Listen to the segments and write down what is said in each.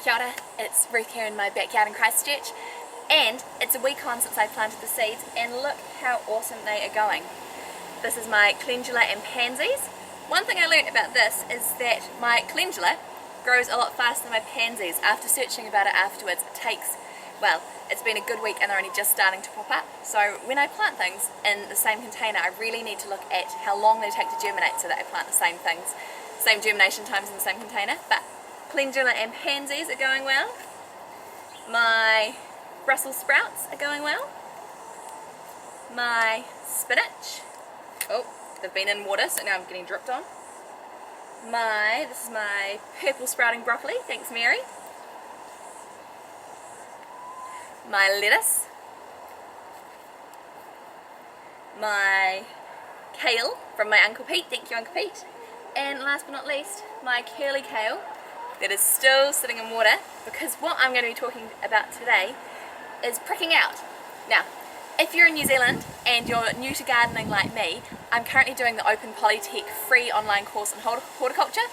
Kia ora, it's Ruth here in my backyard in Christchurch, and it's a week on since I planted the seeds, and look how awesome they are going. This is my calendula and pansies. One thing I learned about this is that my calendula grows a lot faster than my pansies. After searching about it afterwards, it's been a good week and they're only just starting to pop up. So when I plant things in the same container, I really need to look at how long they take to germinate so that I plant the same things, same germination times in the same container. But calendula and pansies are going well. My Brussels sprouts are going well. My spinach, they've been in water, so now I'm getting dripped on. This is my purple sprouting broccoli, thanks Mary. My lettuce. My kale from my Uncle Pete, thank you Uncle Pete. And last but not least, my curly kale that is still sitting in water, because what I'm going to be talking about today is pricking out. Now, if you're in New Zealand and you're new to gardening like me, I'm currently doing the Open Polytech free online course in horticulture,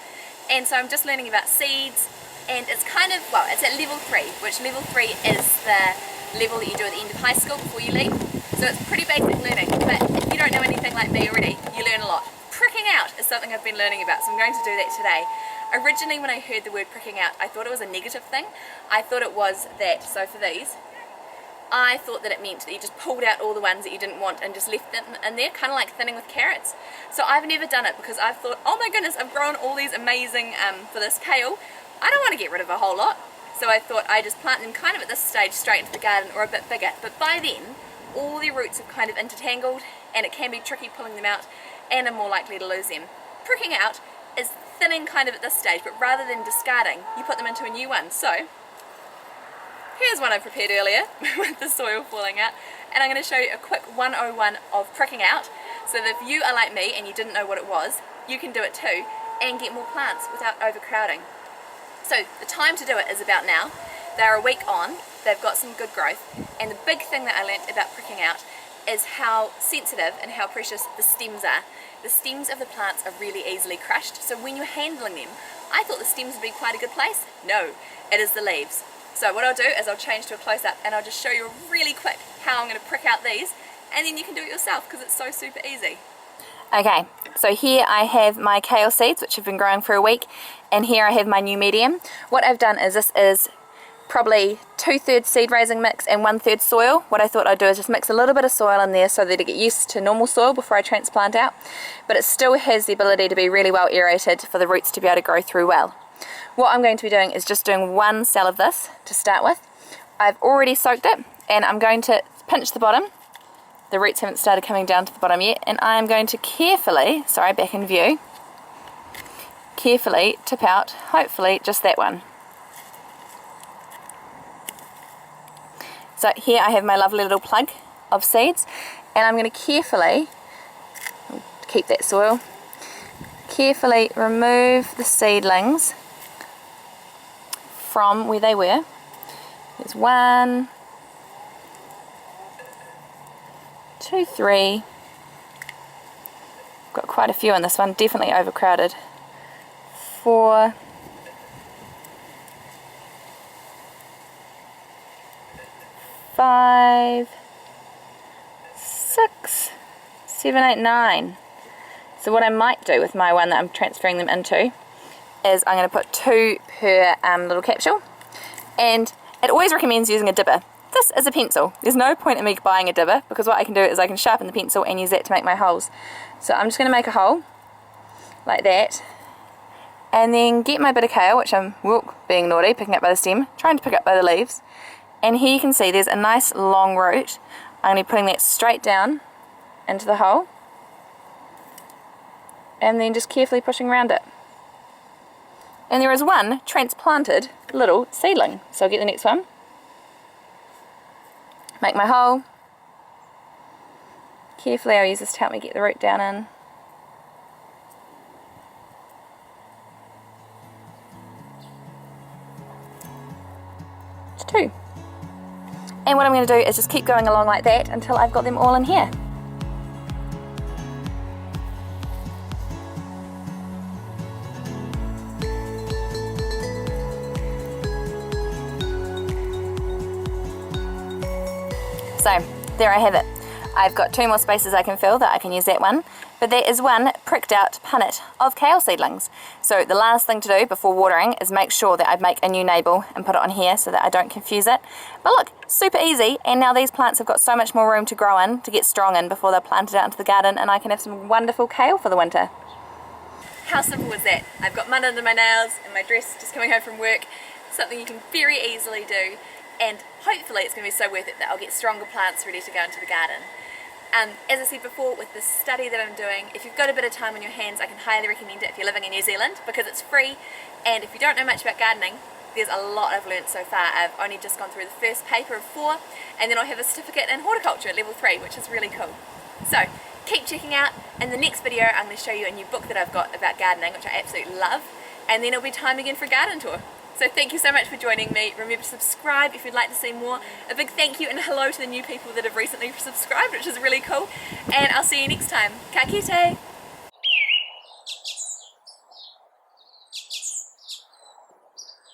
and so I'm just learning about seeds, and it's kind of, it's at level 3, which level 3 is the level that you do at the end of high school before you leave, so it's pretty basic learning, but if you don't know anything like me already, you learn a lot. Pricking out is something I've been learning about, so I'm going to do that today. Originally when I heard the word pricking out, I thought it was a negative thing. I thought it was that, so for these, I thought that it meant that you just pulled out all the ones that you didn't want and just left them in there, kind of like thinning with carrots. So I've never done it because I've thought, oh my goodness, I've grown all these amazing, for this kale, I don't want to get rid of a whole lot. So I thought I just plant them kind of at this stage straight into the garden or a bit bigger. But by then, all the roots have kind of intertangled and it can be tricky pulling them out and I'm more likely to lose them. Pricking out is thinning kind of at this stage, but rather than discarding, you put them into a new one. So here's one I prepared earlier with the soil falling out, and I'm going to show you a quick 101 of pricking out, so that if you are like me and you didn't know what it was, you can do it too and get more plants without overcrowding. So the time to do it is about now. They're a week on, they've got some good growth, and the big thing that I learnt about pricking out is how sensitive and how precious the stems are. The stems of the plants are really easily crushed, so when you're handling them, I thought the stems would be quite a good place. No, it is the leaves. So what I'll do is I'll change to a close-up and I'll just show you really quick how I'm going to prick out these, and then you can do it yourself because it's so super easy. Okay, so here I have my kale seeds which have been growing for a week, and here I have my new medium. What I've done is this is probably 2/3 seed raising mix and 1/3 soil. What I thought I'd do is just mix a little bit of soil in there so that it get used to normal soil before I transplant out, but it still has the ability to be really well aerated for the roots to be able to grow through well. What I'm going to be doing is just doing one cell of this to start with. I've already soaked it and I'm going to pinch the bottom. The roots haven't started coming down to the bottom yet, and I'm going to carefully, back in view, carefully tip out, hopefully just that one. So here I have my lovely little plug of seeds, and I'm going to carefully, keep that soil, carefully remove the seedlings from where they were. There's 1, 2, 3. Got quite a few in this one, definitely overcrowded. 4. 5, 6, 7, 8, 9. So what I might do with my one that I'm transferring them into is I'm going to put 2 per little capsule, and it always recommends using a dibber. This is a pencil. There's no point in me buying a dibber, because what I can do is I can sharpen the pencil and use that to make my holes. So I'm just going to make a hole like that, and then get my bit of kale, which I'm being naughty, picking up by the stem, trying to pick up by the leaves. And here you can see there's a nice long root. I'm going to be putting that straight down into the hole, and then just carefully pushing around it. And there is one transplanted little seedling. So I'll get the next one. Make my hole. Carefully I'll use this to help me get the root down in. It's 2. And what I'm going to do is just keep going along like that until I've got them all in here. So there I have it. I've got 2 more spaces I can fill that I can use that one, but there is one pricked out punnet of kale seedlings. So the last thing to do before watering is make sure that I make a new label and put it on here so that I don't confuse it. But look, super easy, and now these plants have got so much more room to grow in, to get strong in before they're planted out into the garden, and I can have some wonderful kale for the winter. How simple was that? I've got mud under my nails and my dress just coming home from work. Something you can very easily do, and hopefully it's going to be so worth it that I'll get stronger plants ready to go into the garden. As I said before, with the study that I'm doing, if you've got a bit of time on your hands, I can highly recommend it if you're living in New Zealand, because it's free, and if you don't know much about gardening, there's a lot I've learnt so far. I've only just gone through the first paper of 4, and then I have a certificate in horticulture at level 3, which is really cool. So keep checking out. In the next video I'm going to show you a new book that I've got about gardening, which I absolutely love, and then it'll be time again for a garden tour. So thank you so much for joining me. Remember to subscribe if you'd like to see more. A big thank you and hello to the new people that have recently subscribed, which is really cool. And I'll see you next time. Ka kite!